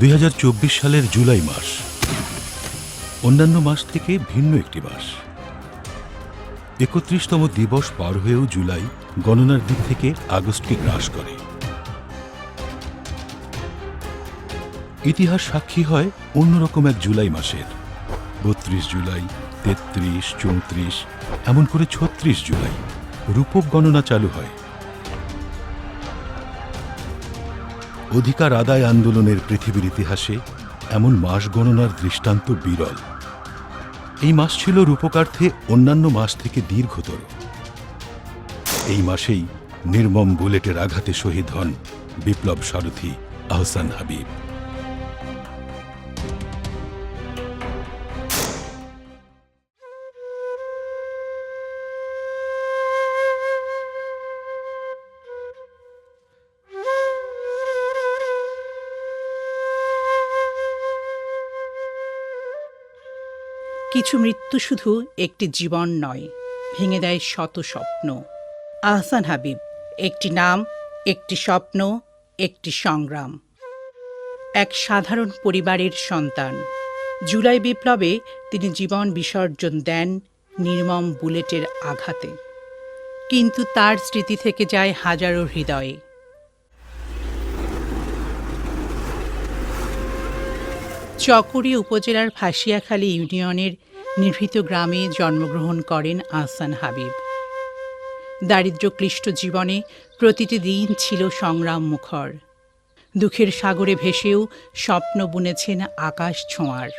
2024 সালের জুলাই মাস অন্যান্য মাস থেকে ভিন্ন একটি মাস। 31তম দিবস পার হয়েও জুলাই গণনার দিক থেকে আগস্টকে গ্রাস করে। ইতিহাস সাক্ষী হয় অন্যরকম এক জুলাই মাসের। 32 জুলাই, 33, 34, এমন করে 36 জুলাই রূপক গণনা চালু হয়। অধিকার আদায় আন্দোলনের পৃথিবীর ইতিহাসে এমন মাস গণনার দৃষ্টান্ত বিরল। এই মাস ছিল রূপকার্থে অন্যান্য মাস থেকে দীর্ঘতর। এই মাসেই নির্মম বুলেটের আঘাতে শহীদ হন বিপ্লব সারথী আহসান হাবিব। কিছু মৃত্যু শুধু একটি জীবন নয়, ভেঙে দেয় শত স্বপ্ন। আহসান হাবিব, একটি নাম, একটি স্বপ্ন, একটি সংগ্রাম। এক সাধারণ পরিবারের সন্তান। জুলাই বিপ্লবে তিনি জীবন বিসর্জন দেন নির্মম বুলেটের আঘাতে, কিন্তু তার স্মৃতি থেকে যায় হাজারো হৃদয়ে। চকরি উপজেলার ফাঁসিয়াখালী ইউনিয়নের নিভৃত গ্রামে জন্মগ্রহণ করেন আহসান হাবিব। দারিদ্র্যক্লিষ্ট জীবনে প্রতিটি দিন ছিল সংগ্রাম মুখর। দুঃখের সাগরে ভেসেও স্বপ্ন বুনেছেন আকাশ ছোঁয়ার।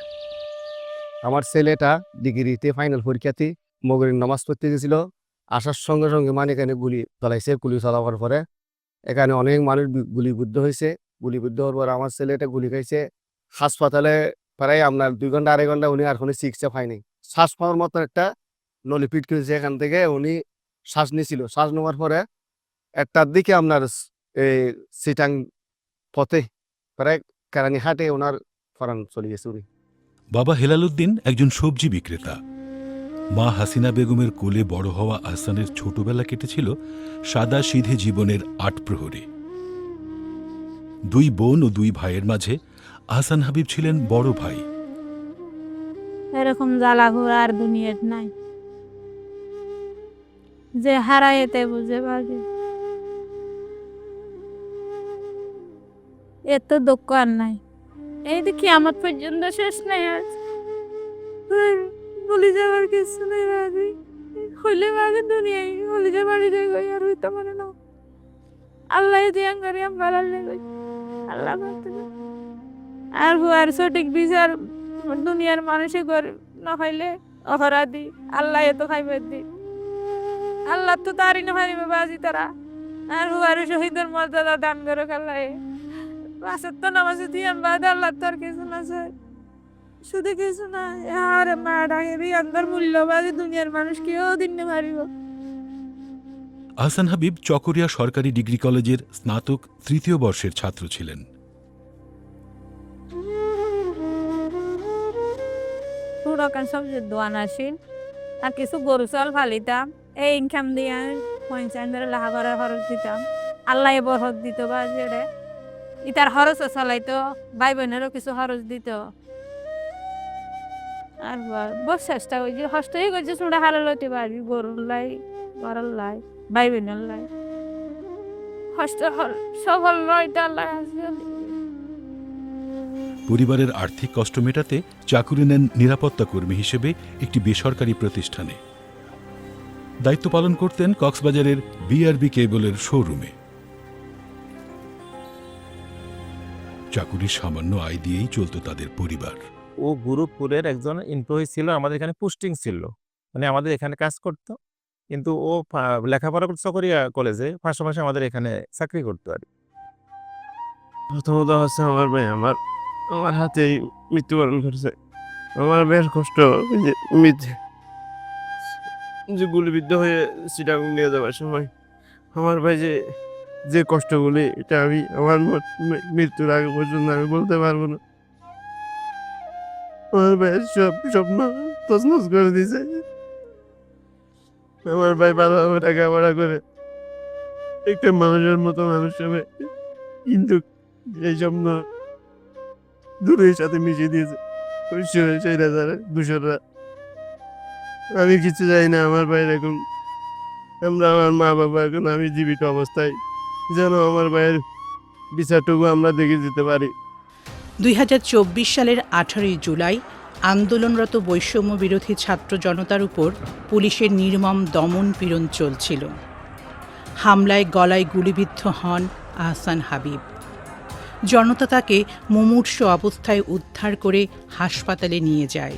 আমার ছেলেটা ডিগ্রিতে ফাইনাল পরীক্ষাতে মগরির নামাজ পড়তে গেছিল। আসার সঙ্গে সঙ্গে মানে এখানে গুলি চালাইছে। গুলি চালাবার পরে এখানে অনেক মানুষ গুলিবিদ্ধ হয়েছে। গুলিবিদ্ধ হওয়ার পর আমার ছেলেটা গুলি খাইছে। হাসপাতালে প্রায় আপনার 2 ঘন্টা 2.5 ঘন্টা উনি আর কোনো চিকিৎসা পায়নি। শ্বাস পাওয়ার মতো একটা নলিপিট করেছে। এখান থেকে উনি শ্বাস নিয়েছিল। শ্বাস নেওয়ার পরে একটার দিকে আপনার এই সিটাং পথে প্রায় কেরানি হাটে ওনার ফরান চলে গেছে উনি। বাবা হেলাল উদ্দিন একজন সবজি বিক্রেতা। মা হাসিনা বেগমের কোলে বড় হওয়া আহসানের ছোটবেলা কেটেছিল সাদা সিধে জীবনের 8 প্রহরে। 2 বোন ও 2 ভাইয়ের মাঝে আহসান হাবিব ছিলেন বড় ভাই। এরকম জ্বালা ঘোরা আর দুনিয়ার নাই, যে হারাইতে বুঝে পারে। এত দুঃখ আর নাই। এই দেখি আমার পর্যন্ত শেষ নাই। আজ বলি যাবার কিছু নেই। বাড়ি হইলে বাগে দুনিয়ায় বলি যা বাড়ি যাই গই আর হইতে পারে না। আল্লাহ দিয়াং করি আমরা আল্লাহ গই আল্লাহ করতে আর আর সঠিক বিচার দুনিয়ার মানুষে করে না হইলে অপরাধী আল্লাহ এত খাইবে দি। আল্লাহ তো তারই না হারিবে বাজি তারা। আর হুয়ার শহীদের মর্যাদা দান করে আল্লাহ। বাসার তো নামাজে দিয়াম বাদ আল্লাহ তোর কিছু না স্যার, শুধু কিছু না। আর মা ডাকেবি আন্দার মূল্যবাদী দুনিয়ার মানুষ কেউ দিন মারিব। আহসান হাবিব চকরিয়া সরকারি ডিগ্রি কলেজের স্নাতক 3য় বর্ষের ছাত্র ছিলেন। পুরোকান সবজির দোয়ান আসিল আর কিছু গরু চাল ফালিতাম। এই ইনকাম দিয়ে পঞ্চায়েতের লাহাগড়ার খরচ দিতাম। আল্লাহ বরহত দিত বা যেড়ে ইতার খরচও চালাইতো, ভাই বোনেরও কিছু খরচ দিত। আর বস চেষ্টা করছি হস্তই করছি চুড়া হারা লইতে পারবি গরুর লাই ঘরের লাই ভাই বোনের লাই হস্ত সফল নয়টা আল্লাহ। পরিবারের আর্থিক কষ্ট মেটাতে চাকুরি নেন নিরাপত্তা কর্মী হিসেবে একটি বেসরকারি প্রতিষ্ঠানে। দায়িত্ব পালন করতেন কক্সবাজারের বিআরবি কেবলের শোরুমে। চাকুরির সামান্য আয় দিয়েই চলত তাদের পরিবার। ও গুরুপুরের একজন এমপ্লয়ি ছিল, আমাদের এখানে পোস্টিং ছিল, মানে আমাদের এখানে কাজ করত। কিন্তু ও লেখাপড়া করতো চকরিয়া কলেজে, পাশাপাশি আমাদের এখানে চাকরি করতো আর। প্রথমত হচ্ছে আমার ভাই আমার হাতেই মৃত্যুবরণ করছে। আমার বেশ কষ্ট যে গুলিবিদ্ধ হয়ে চিটাগং নিয়ে যাওয়ার সময় আমার ভাই যে কষ্টগুলি, এটা আমি আমার মৃত্যুর আগে পর্যন্ত আমি বলতে পারবো না। আমার ভাইয়ের সব স্বপ্ন তছনছ করে দিয়েছে। আমার ভাই ভালোভাবে টাকা করে একটা মানুষের মতো মানুষ হবে, কিন্তু এই স্বপ্ন দূরের সাথে মিশিয়ে দিয়েছে ওই স্বৈরাচারের দূষররা। আমি কিছু জানি না আমার ভাইয়ের এখন, আমরা আমার মা বাবা এখন আমি জীবিত অবস্থায় যেন আমার ভাইয়ের বিচারটুকু আমরা দেখে যেতে পারি। 2024 সালের 18 জুলাই আন্দোলনরত বৈষম্য বিরোধী ছাত্র জনতার উপর পুলিশের নির্মম দমন পীড়ন চলছিল। হামলায় গলায় গুলিবিদ্ধ হন আহসান হাবিব। জনতা তাকে মুমূর্ষু অবস্থায় উদ্ধার করে হাসপাতালে নিয়ে যায়,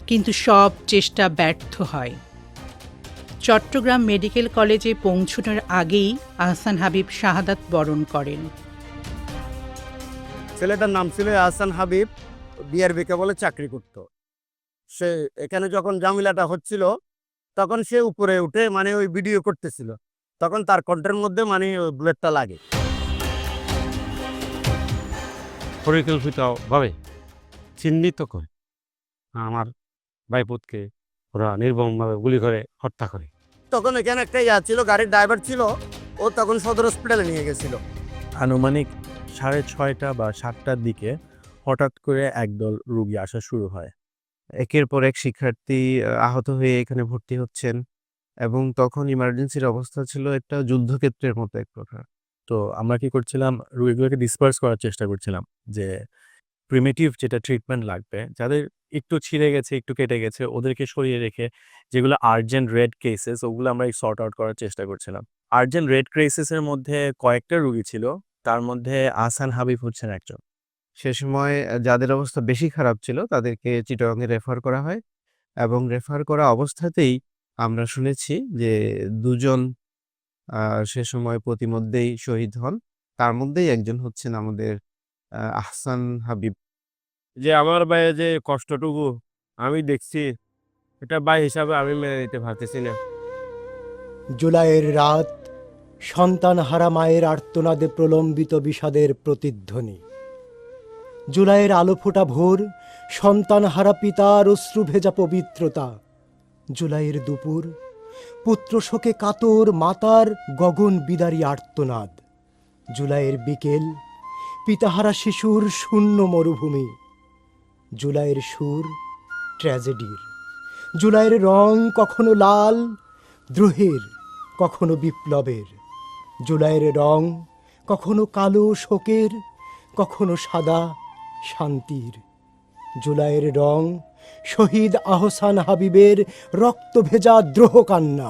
কিন্তু সব চেষ্টা ব্যর্থ হয়। চট্টগ্রাম মেডিকেল কলেজে পৌঁছানোর আগেই আহসান হাবিব শাহাদাত বরণ করেন। ছেলেটার নাম ছিল আহসান হাবিব, বিআরবিকে বলে চাকরি করত। সে এখানে যখন ঝামেলাটা হচ্ছিল তখন সে উপরে উঠে মানে ওই ভিডিও করতেছিল, তখন তার কণ্ঠের মধ্যে মানে ওই বুলেটটা লাগে। পরিকল্পিতভাবে চিহ্নিত করে আমার ভাইপোতকে ওরা নির্মমভাবে গুলি করে হত্যা করে। তখন এখানে একটা ইয়া ছিল, গাড়ির ড্রাইভার ছিল, ও তখন সদর হসপিটালে নিয়ে গেছিল। আনুমানিক 6:30 বা 7টার দিকে হঠাৎ করে একদল রোগী আসা শুরু হয়। একের পর এক শিক্ষার্থী আহত হয়ে এখানে ভর্তি হচ্ছেন এবং তখন ইমার্জেন্সির অবস্থা ছিল একটা যুদ্ধক্ষেত্রের মতো এক প্রকার। তো আমরা কি করছিলাম, রোগীগুলোকে ডিসপার্স করার চেষ্টা করছিলাম, যে প্রিমিটিভ যেটা ট্রিটমেন্ট লাগবে, যাদের একটু ছিঁড়ে গেছে, একটু কেটে গেছে, ওদেরকে সরিয়ে রেখে যেগুলো আর্জেন্ট রেড কেসেস ওগুলো আমরা সর্ট আউট করার চেষ্টা করছিলাম। আর্জেন্ট রেড কেসেসের মধ্যে কয়েকটা রোগী ছিল, তার মধ্যে আহসান হাবিব হচ্ছেন একজন। সে সময় যাদের অবস্থা বেশি খারাপ ছিল তাদেরকে চিটাগাংয়ে রেফার করা হয় এবং রেফার করা অবস্থাতেই আমরা শুনেছি যে দুজন সে সময় প্রতিমধ্যেই শহীদ হন। তার মধ্যেই একজন হচ্ছেন আমাদের আহসান হাবিব। যে আমার ভাইয়ের যে কষ্টটুকু আমি দেখছি, এটা ভাই হিসাবে আমি মেনে নিতে পারতেছি না। জুলাইয়ের রাত, সন্তানহারা মায়ের আর্তনাদে প্রলম্বিত বিষাদের প্রতিধ্বনি। জুলাইয়ের আলোফোটা ভোর, সন্তানহারা পিতার অশ্রুভেজা পবিত্রতা। জুলাইয়ের দুপুর, পুত্রশোকে কাতর মাতার গগন বিদারী আর্তনাদ। জুলাইয়ের বিকেল, পিতাহারা শিশুর শূন্য মরুভূমি। জুলাইয়ের সুর ট্র্যাজেডির। জুলাইয়ের রং কখনো লাল দ্রোহের, কখনো বিপ্লবের। জুলাইয়ের রং কখনো কালো শোকের, কখনো সাদা শান্তির। জুলাইয়ের রং শহীদ আহসান হাবিবের রক্তভেজা দ্রোহ কান্না।